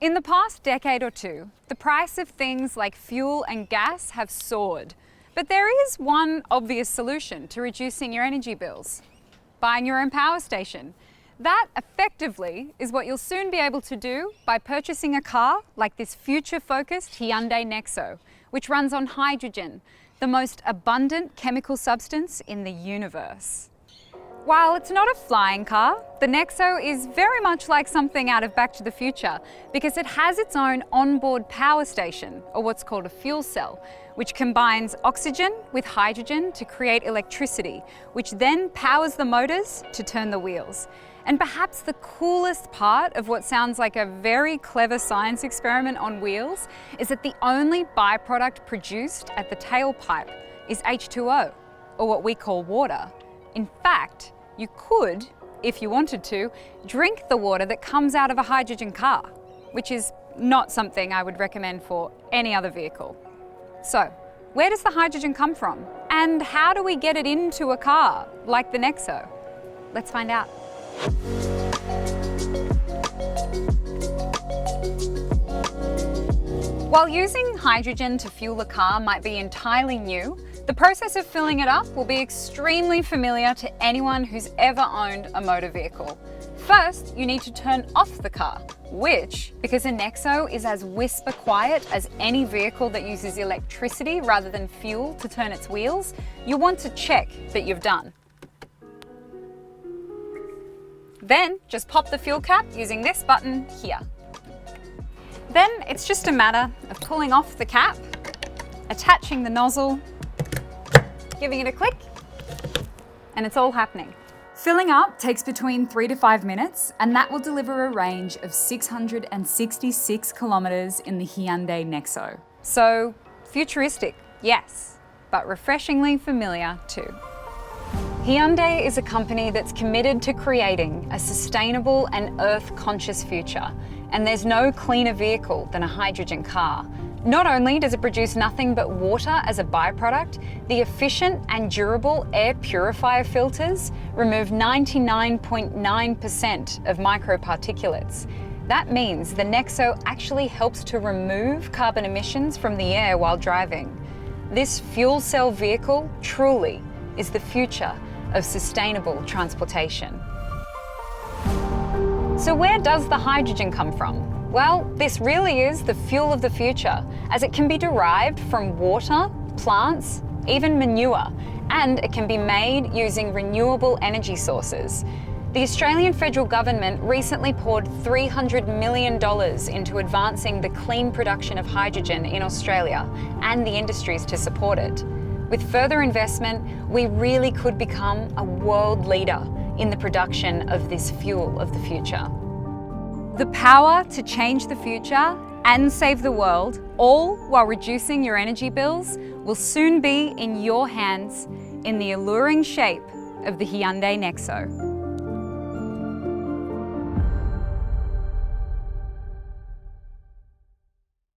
In the past decade or two, the price of things like fuel and gas have soared. But there is one obvious solution to reducing your energy bills: buying your own power station. That effectively is what you'll soon be able to do by purchasing a car like this future-focused Hyundai NEXO, which runs on hydrogen, the most abundant chemical substance in the universe. While it's not a flying car, the NEXO is very much like something out of Back to the Future because it has its own onboard power station, or what's called a fuel cell, which combines oxygen with hydrogen to create electricity, which then powers the motors to turn the wheels. And perhaps the coolest part of what sounds like a very clever science experiment on wheels is that the only byproduct produced at the tailpipe is H2O, or what we call water. In fact, you could, if you wanted to, drink the water that comes out of a hydrogen car, which is not something I would recommend for any other vehicle. So, where does the hydrogen come from? And how do we get it into a car like the NEXO? Let's find out. While using hydrogen to fuel a car might be entirely new, the process of filling it up will be extremely familiar to anyone who's ever owned a motor vehicle. First, you need to turn off the car, which, because a NEXO is as whisper quiet as any vehicle that uses electricity rather than fuel to turn its wheels, you want to check that you've done. Then, just pop the fuel cap using this button here. Then it's just a matter of pulling off the cap, attaching the nozzle, giving it a click, and it's all happening. Filling up takes between 3 to 5 minutes, and that will deliver a range of 666 kilometers in the Hyundai NEXO. So, futuristic, yes, but refreshingly familiar too. Hyundai is a company that's committed to creating a sustainable and earth-conscious future, and there's no cleaner vehicle than a hydrogen car. Not only does it produce nothing but water as a byproduct, the efficient and durable air purifier filters remove 99.9% of microparticulates. That means the NEXO actually helps to remove carbon emissions from the air while driving. This fuel cell vehicle truly is the future of sustainable transportation. So where does the hydrogen come from? Well, this really is the fuel of the future, as it can be derived from water, plants, even manure, and it can be made using renewable energy sources. The Australian federal government recently poured $300 million into advancing the clean production of hydrogen in Australia and the industries to support it. With further investment, we really could become a world leader in the production of this fuel of the future. The power to change the future and save the world, all while reducing your energy bills, will soon be in your hands in the alluring shape of the Hyundai NEXO.